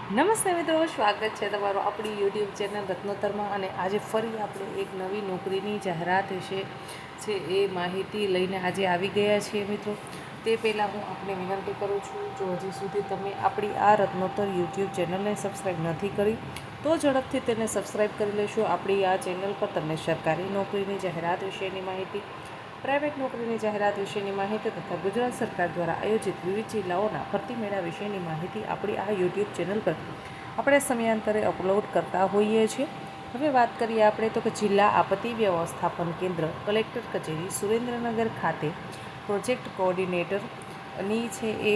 નમસ્તે મિત્રો, સ્વાગત છે તમારું આપણી યુટ્યુબ ચેનલ રત્નોત્તરમાં. અને આજે ફરી આપણે એક નવી નોકરીની જાહેરાત વિશે છે એ માહિતી લઈને આજે આવી ગયા છીએ મિત્રો. તે પહેલાં હું આપને વિનંતી કરું છું, જો હજી સુધી તમે આપણી આ રત્નોત્તર યુટ્યુબ ચેનલને સબસ્ક્રાઈબ નથી કરી તો ઝડપથી તેને સબસ્ક્રાઈબ કરી લેશો. આપણી આ ચેનલ પર તમને સરકારી નોકરીની જાહેરાત વિશેની માહિતી, પ્રાઇવેટ નોકરીની જાહેરાત વિશેની માહિતી તથા ગુજરાત સરકાર દ્વારા આયોજિત વિવિધ જિલ્લાઓના ભરતી મેળા વિશેની માહિતી આપણી આ યુટ્યુબ ચેનલ પર આપણે સમયાંતરે અપલોડ કરતા હોઈએ છીએ. હવે વાત કરીએ આપણે તો કે જિલ્લા આપત્તિ વ્યવસ્થાપન કેન્દ્ર કલેક્ટર કચેરી સુરેન્દ્રનગર ખાતે પ્રોજેક્ટ કોઓર્ડિનેટરની છે એ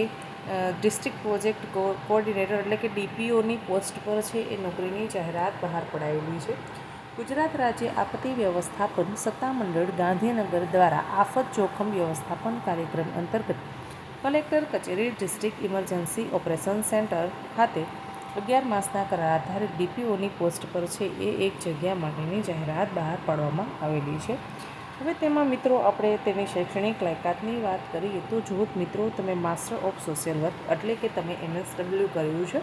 ડિસ્ટ્રિક્ટ પ્રોજેક્ટ કોઓર્ડિનેટર એટલે કે ડીપીઓની પોસ્ટ પર છે એ નોકરીની જાહેરાત બહાર પડાયેલી છે. ગુજરાત રાજ્ય આપત્તિ વ્યવસ્થાપન સત્તામંડળ ગાંધીનગર દ્વારા આફત જોખમ વ્યવસ્થાપન કાર્યક્રમ અંતર્ગત કલેક્ટર કચેરી ડિસ્ટ્રિક્ટ ઇમરજન્સી ઓપરેશન સેન્ટર ખાતે 11 માસના કરાર આધારિત ડીપીઓની પોસ્ટ પર છે એ એક જગ્યા માટેની જાહેરાત બહાર પાડવામાં આવેલી છે. હવે તેમાં મિત્રો આપણે તેની શૈક્ષણિક લાયકાતની વાત કરીએ તો જો મિત્રો તમે માસ્ટર ઓફ સોશિયલ વર્ક એટલે કે તમે MSW કર્યું છે,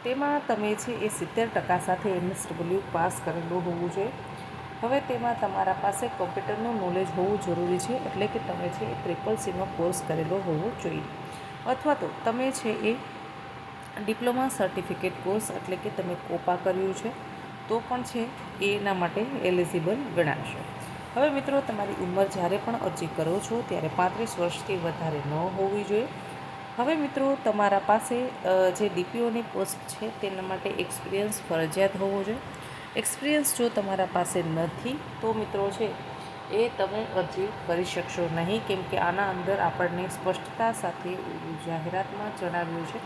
તેમાં તમે છે એ 70% સાથે MSW પાસ કરેલું હોવું જોઈએ. હવે તેમાં તમારા પાસે કોમ્પ્યુટરનું નોલેજ હોવું જરૂરી છે, એટલે કે તમે છે એ CCC કોર્સ કરેલો હોવો જોઈએ, અથવા તો તમે છે એ ડિપ્લોમા સર્ટિફિકેટ કોર્સ એટલે કે તમે કોપા કર્યું છે તો પણ છે એના માટે એલિજિબલ ગણાશે. હવે મિત્રો, તમારી ઉંમર જ્યારે પણ અરજી કરો છો ત્યારે 35 વર્ષથી વધારે ન હોવી જોઈએ. હવે મિત્રો, તમારા પાસે જે ડીપીઓની પોસ્ટ છે તેના માટે એક્સપિરિયન્સ ફરજિયાત હોવો જોઈએ. એક્સપિરિયન્સ જો તમારા પાસે નથી તો મિત્રો છે એ તમે અરજી કરી શકશો નહીં, કેમ કે આના અંદર આપણને સ્પષ્ટતા સાથે જાહેરાતમાં જણાવ્યું છે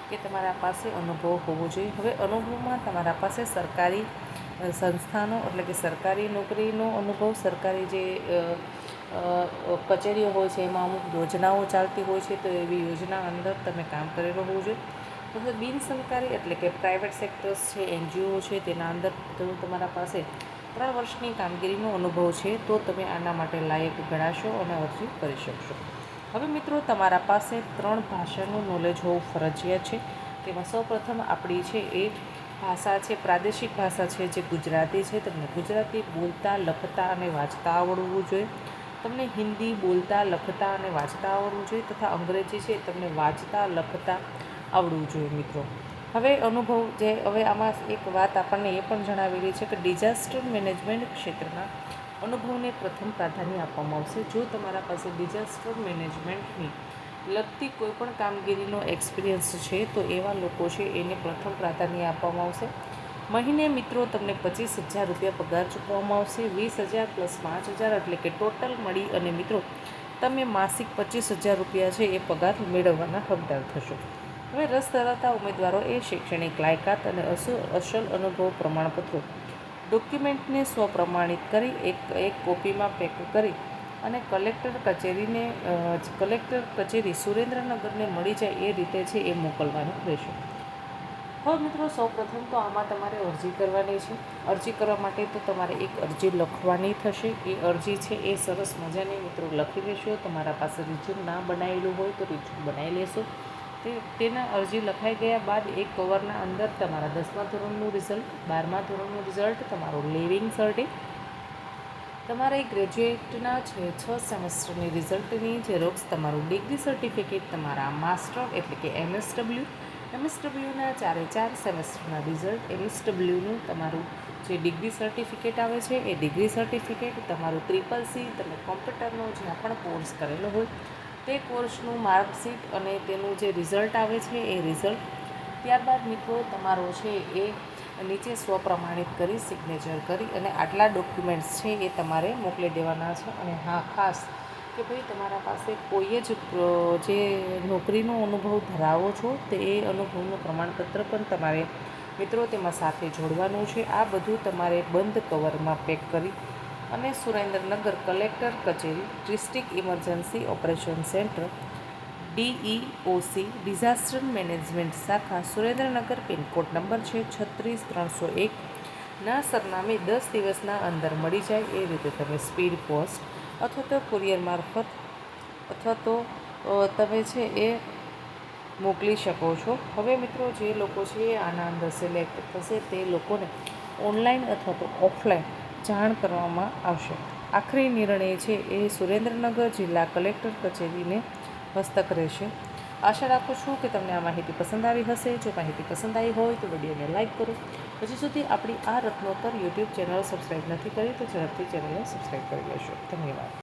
કે તમારા પાસે અનુભવ હોવો જોઈએ. હવે અનુભવમાં તમારા પાસે સરકારી સંસ્થાનો એટલે કે સરકારી નોકરીનો અનુભવ, સરકારી જે કચેરીઓ હોય છે એમાં અમુક યોજનાઓ ચાલતી હોય છે, તો એવી યોજના અંદર તમે કામ કરેલું હોવું જોઈએ. તો બિન સરકારી એટલે કે પ્રાઇવેટ સેક્ટર્સ છે, NGO છે, તેના અંદર જો તમારા પાસે 3 વર્ષની કામગીરીનો અનુભવ છે તો તમે આના માટે લાયક ગણાશો અને અરજી કરી શકશો. હવે મિત્રો, તમારા પાસે 3 ભાષાનું નોલેજ હોવું ફરજિયાત છે. તેમાં સૌપ્રથમ આપણી છે એ ભાષા છે, પ્રાદેશિક ભાષા છે જે ગુજરાતી છે. તમને ગુજરાતી બોલતા, લખતા અને વાંચતા આવડવું જોઈએ. તમને હિન્દી બોલતા, લખતા અને વાંચતા આવડવું જોઈએ તથા અંગ્રેજી છે તમને વાંચતા, લખતા આવડવું જોઈએ મિત્રો. હવે હવે આમાં એક વાત આપણને એ પણ જણાવેલી છે કે ડિઝાસ્ટર મેનેજમેન્ટ ક્ષેત્રના અનુભવને પ્રથમ પ્રાધાન્ય આપવામાં આવશે. જો તમારા પાસે ડિઝાસ્ટર મેનેજમેન્ટની લગતી કોઈપણ કામગીરીનો એક્સપિરિયન્સ છે તો એવા લોકો છે એને પ્રથમ પ્રાધાન્ય આપવામાં આવશે. મહિને મિત્રો તમને 25,000 રૂપિયા પગાર ચૂકવવામાં આવશે. 20,000 પ્લસ 5,000 એટલે કે ટોટલ મળી અને મિત્રો તમે માસિક 25,000 રૂપિયા છે એ પગાર મેળવવાના હકદાર થશો. હવે રસ ધરાવતા ઉમેદવારો એ શૈક્ષણિક લાયકાત અને અસલ અનુભવ પ્રમાણપત્રો ડોક્યુમેન્ટને સ્વપ્રમાણિત કરી એક કોપીમાં પેક કરી અને કલેક્ટર કચેરી સુરેન્દ્રનગરને મળી જાય એ રીતે છે એ મોકલવાનું રહેશે. હવે મિત્રો, સૌપ્રથમ તો આમાં તમારે અરજી કરવાની છે. અરજી કરવા માટે તો તમારે એક અરજી લખવાની થશે. એ અરજી છે એ સરસ મજાની મિત્રો લખી લેશો. તમારા પાસે રિઝ્યુમ ના બનાવેલું હોય તો રિઝ્યુમ બનાવી લેશો. તેના અરજી લખાઈ ગયા બાદ એક કવરના અંદર તમારા 10મા ધોરણનું રિઝલ્ટ, 12મા ધોરણનું રિઝલ્ટ, તમારું લિવિંગ સર્ટિફિકેટ, તમારા ગ્રેજ્યુએટના છે 6 સેમેસ્ટરની રિઝલ્ટની ઝેરોક્સ, તમારું ડિગ્રી સર્ટિફિકેટ, તમારા માસ્ટર એટલે કે MSWના 4 સેમેસ્ટરના રિઝલ્ટ, MSWનું તમારું જે ડિગ્રી સર્ટિફિકેટ આવે છે એ ડિગ્રી સર્ટિફિકેટ, તમારું CCC, તમે કોમ્પ્યુટરનો જ્યાં પણ કોર્સ કરેલો હોય તે કોર્સનું માર્કશીટ અને તેનું જે રિઝલ્ટ આવે છે એ રિઝલ્ટ. ત્યારબાદ મિત્રો તમારો છે એ નીચે સ્વપ્રમાણિત કરી સિગ્નેચર કરી અને આટલા ડોક્યુમેન્ટ્સ છે એ તમારે મોકલી દેવાના છે. અને હા, ખાસ કે ભાઈ તમારા પાસે કોઈ જ જે નોકરીનો અનુભવ ધરાવો છો તે એ અનુભવનું પ્રમાણપત્ર પણ તમારે મિત્રો તેમાં સાથે જોડવાનું છે. આ બધું તમારે બંધ કવરમાં પેક કરી અને સુરેન્દ્રનગર કલેક્ટર કચેરી district emergency operation centre DEOC disaster management શાખા સુરેન્દ્રનગર, પિનકોડ નંબર છે 36301 ના સરનામે 10 દિવસના અંદર મળી જાય એ રીતે તમે સ્પીડ પોસ્ટ અથવા તો કુરિયર મારફત અથવા તો તમે છે એ મોકલી શકો છો. હવે મિત્રો જે લોકો છે આના અંદર સિલેક્ટ થશે તે લોકોને ઓનલાઈન અથવા તો ઓફલાઈન જાણ કરવામાં આવશે. આખરી નિર્ણય છે એ સુરેન્દ્રનગર જિલ્લા કલેક્ટર કચેરીને હસ્તક રહેશે. આશા રાખું છું કે તમને આ માહિતી પસંદ આવી હશે. જો માહિતી પસંદ આવી હોય તો વિડીયોને લાઇક કરો. હજી સુધી આપણી આ રત્નોત્તર યુટ્યુબ ચેનલ સબસ્ક્રાઈબ નથી કરી તો ઝડપથી ચેનલને સબસ્ક્રાઈબ કરી લેશો. ધન્યવાદ.